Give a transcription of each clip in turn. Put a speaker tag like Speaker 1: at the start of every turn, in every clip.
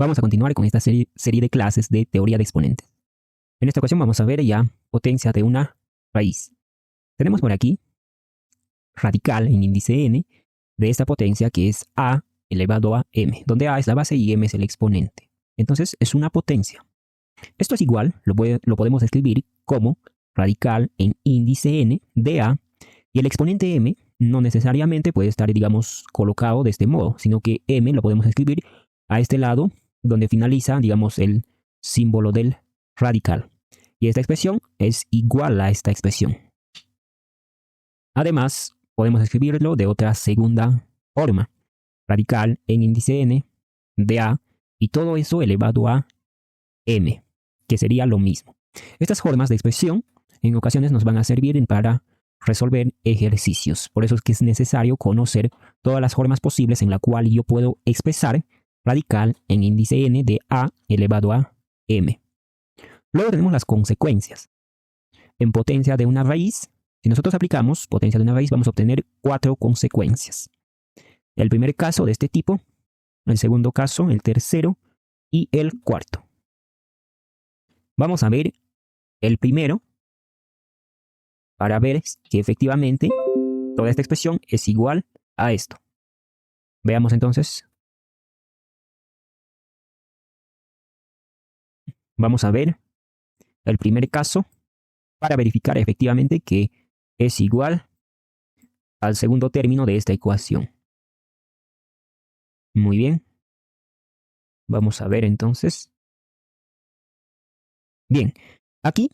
Speaker 1: Vamos a continuar con esta serie de clases de teoría de exponentes. En esta ocasión vamos a ver ya potencia de una raíz. Tenemos por aquí radical en índice n de esta potencia que es a elevado a m, donde a es la base y m es el exponente. Entonces es una potencia. Esto es igual, lo podemos escribir como radical en índice n de a, y el exponente m no necesariamente puede estar, digamos, colocado de este modo, sino que m lo podemos escribir a este lado donde finaliza, digamos, el símbolo del radical. Y esta expresión es igual a esta expresión. Además, podemos escribirlo de otra segunda forma. Radical en índice n de a y todo eso elevado a m, que sería lo mismo. Estas formas de expresión en ocasiones nos van a servir para resolver ejercicios. Por eso es que es necesario conocer todas las formas posibles en la cual yo puedo expresar radical en índice n de a elevado a m. Luego tenemos las consecuencias. En potencia de una raíz, si nosotros aplicamos potencia de una raíz, vamos a obtener 4 consecuencias. El primer caso de este tipo, el segundo caso, el tercero y el cuarto. Vamos a ver el primero para ver que efectivamente toda esta expresión es igual a esto. Veamos entonces. Vamos a ver el primer caso para verificar efectivamente que es igual al segundo término de esta ecuación. Muy bien. Vamos a ver entonces. Bien, aquí,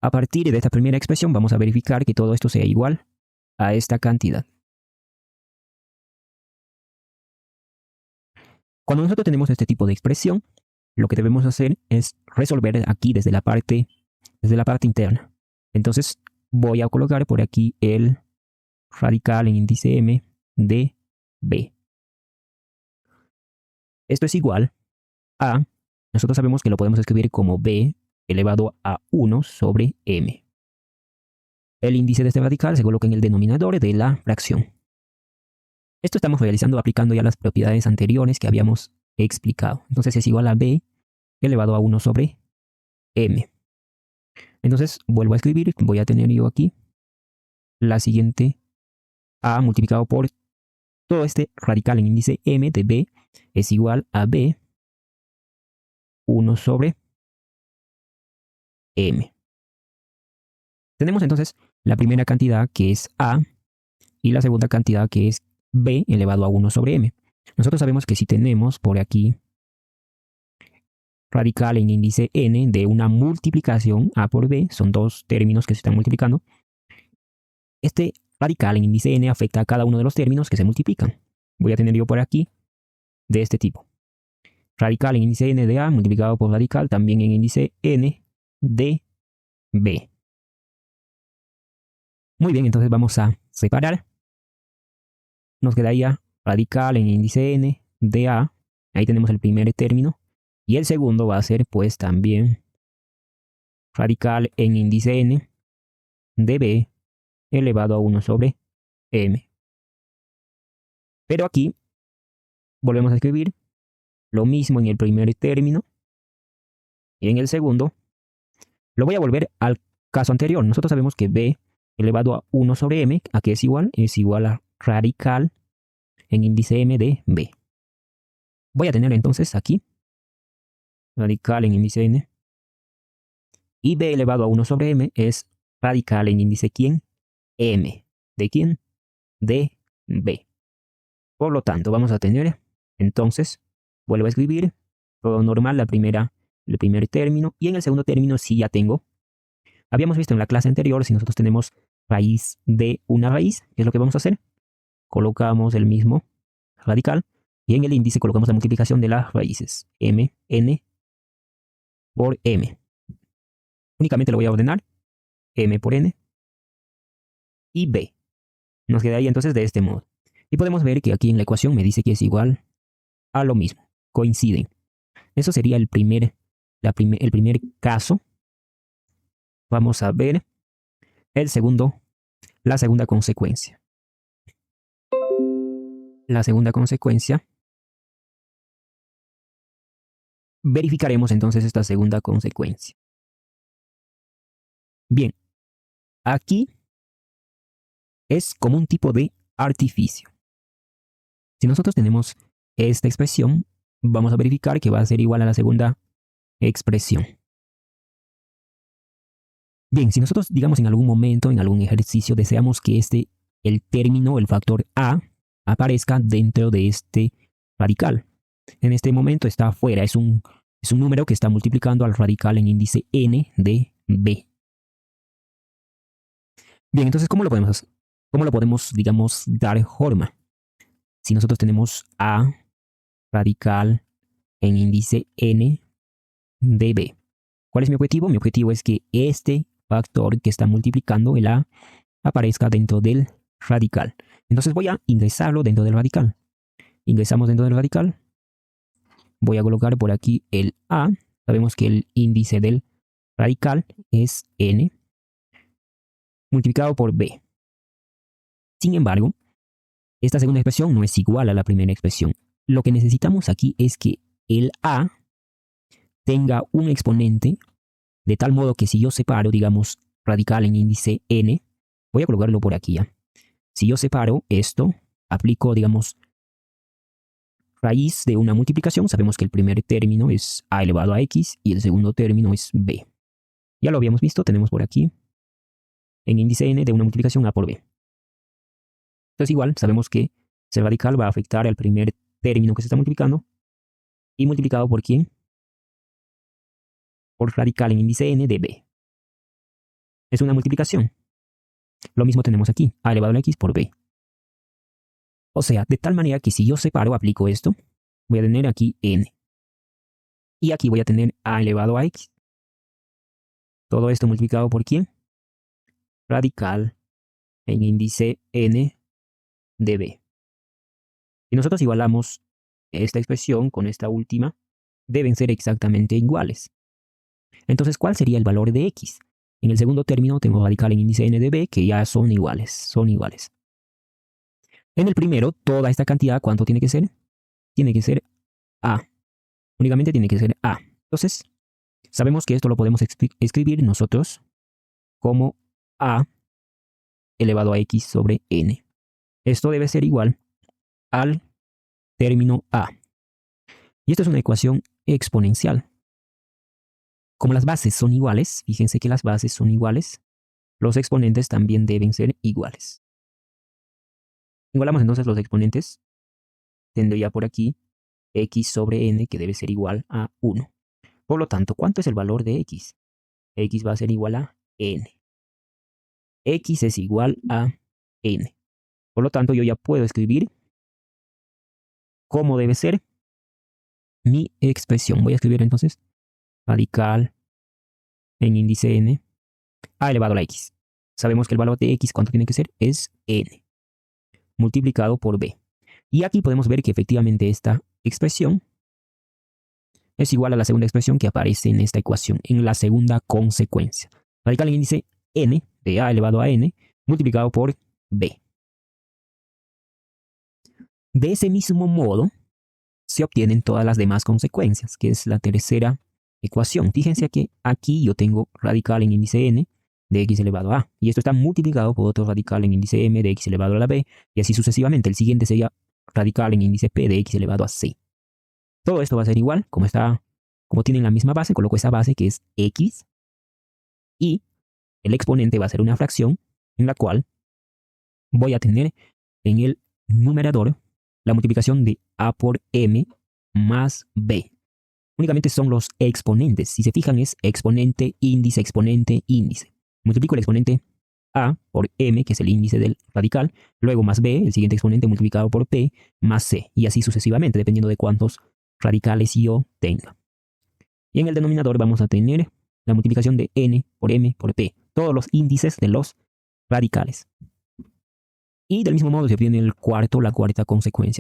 Speaker 1: a partir de esta primera expresión, vamos a verificar que todo esto sea igual a esta cantidad. Cuando nosotros tenemos este tipo de expresión, lo que debemos hacer es resolver aquí desde la parte interna. Entonces voy a colocar por aquí el radical en índice m de b. Esto es igual a, nosotros sabemos que lo podemos escribir como b elevado a 1 sobre m. El índice de este radical se coloca en el denominador de la fracción. Esto estamos realizando aplicando ya las propiedades anteriores que habíamos explicado. Entonces es igual a b elevado a 1 sobre m. Entonces vuelvo a escribir, voy a tener yo aquí la siguiente a multiplicado por todo este radical en índice m de b es igual a b 1 sobre m. Tenemos entonces la primera cantidad que es a y la segunda cantidad que es b elevado a 1 sobre m. Nosotros sabemos que si tenemos por aquí radical en índice n de una multiplicación a por b, son dos términos que se están multiplicando, este radical en índice n afecta a cada uno de los términos que se multiplican. Voy a tener yo por aquí de este tipo. Radical en índice n de a multiplicado por radical también en índice n de b. Muy bien, entonces vamos a separar. Nos quedaría radical en índice n de a. Ahí tenemos el primer término. Y el segundo va a ser pues también radical en índice n de b elevado a 1 sobre m. Pero aquí volvemos a escribir lo mismo en el primer término. Y en el segundo lo voy a volver al caso anterior. Nosotros sabemos que b elevado a 1 sobre m, ¿a qué es igual? Es igual a radical en índice m de b. Voy a tener entonces aquí radical en índice n. Y b elevado a 1 sobre m es radical en índice ¿quién? M. ¿De quién? De b. Por lo tanto, vamos a tener, entonces, vuelvo a escribir, todo normal, el primer término. Y en el segundo término sí ya tengo. Habíamos visto en la clase anterior, si nosotros tenemos raíz de una raíz, ¿qué es lo que vamos a hacer? Colocamos el mismo radical y en el índice colocamos la multiplicación de las raíces. M, n por m. Únicamente lo voy a ordenar. M por n y b. Nos quedaría entonces de este modo. Y podemos ver que aquí en la ecuación me dice que es igual a lo mismo. Coinciden. Eso sería el primer caso. Vamos a ver la segunda consecuencia. La segunda consecuencia verificaremos entonces esta segunda consecuencia. Bien, aquí es como un tipo de artificio. Si nosotros tenemos esta expresión, vamos a verificar que va a ser igual a la segunda expresión. Bien, si nosotros, digamos, en algún momento, en algún ejercicio, deseamos que el término, el factor a, aparezca dentro de este radical. En este momento está afuera, es un número que está multiplicando al radical en índice n de b. Bien, entonces, ¿cómo lo podemos, digamos, dar forma? Si nosotros tenemos a radical en índice n de b. ¿Cuál es mi objetivo? Mi objetivo es que este factor que está multiplicando el a aparezca dentro del radical. Entonces voy a ingresarlo dentro del radical. Ingresamos dentro del radical. Voy a colocar por aquí el a. Sabemos que el índice del radical es n multiplicado por b. Sin embargo, esta segunda expresión no es igual a la primera expresión. Lo que necesitamos aquí es que el a tenga un exponente de tal modo que si yo separo, digamos, radical en índice n, voy a colocarlo por aquí ya. Si yo separo esto, aplico, digamos, raíz de una multiplicación, sabemos que el primer término es a elevado a x y el segundo término es b. Ya lo habíamos visto, tenemos por aquí en índice n de una multiplicación a por b. Entonces igual, sabemos que ese radical va a afectar al primer término que se está multiplicando y multiplicado por ¿quién? Por radical en índice n de b. Es una multiplicación. Lo mismo tenemos aquí, a elevado a x por b. O sea, de tal manera que si yo separo, aplico esto, voy a tener aquí n. Y aquí voy a tener a elevado a x. Todo esto multiplicado por ¿quién? Radical en índice n de b. Si nosotros igualamos esta expresión con esta última, deben ser exactamente iguales. Entonces, ¿cuál sería el valor de x? En el segundo término tengo radical en índice n de b que ya son iguales, En el primero, toda esta cantidad, ¿cuánto tiene que ser? Tiene que ser a. Únicamente tiene que ser a. Entonces, sabemos que esto lo podemos escribir nosotros como a elevado a x sobre n. Esto debe ser igual al término a. Y esto es una ecuación exponencial. Como las bases son iguales, fíjense que las bases son iguales, los exponentes también deben ser iguales. Igualamos entonces los exponentes. Tendría por aquí x sobre n que debe ser igual a 1. Por lo tanto, ¿cuánto es el valor de x? X va a ser igual a n. X es igual a n. Por lo tanto, yo ya puedo escribir cómo debe ser mi expresión. Voy a escribir entonces radical en índice n a elevado a la x. Sabemos que el valor de x, ¿cuánto tiene que ser? Es n multiplicado por b. Y aquí podemos ver que efectivamente esta expresión es igual a la segunda expresión que aparece en esta ecuación, en la segunda consecuencia. Radical en índice n de a elevado a n multiplicado por b. De ese mismo modo se obtienen todas las demás consecuencias, que es la tercera ecuación. Fíjense que aquí yo tengo radical en índice n de x elevado a, y esto está multiplicado por otro radical en índice m de x elevado a la b, y así sucesivamente. El siguiente sería radical en índice p de x elevado a c. Todo esto va a ser igual, como tienen la misma base, coloco esa base que es x, y el exponente va a ser una fracción en la cual voy a tener en el numerador la multiplicación de a por m más b. Únicamente son los exponentes. Si se fijan es exponente, índice, exponente, índice. Multiplico el exponente a por m, que es el índice del radical, luego más b, el siguiente exponente multiplicado por p, más c, y así sucesivamente, dependiendo de cuántos radicales yo tenga. Y en el denominador vamos a tener la multiplicación de n por m por p, todos los índices de los radicales. Y del mismo modo se obtiene la cuarta consecuencia.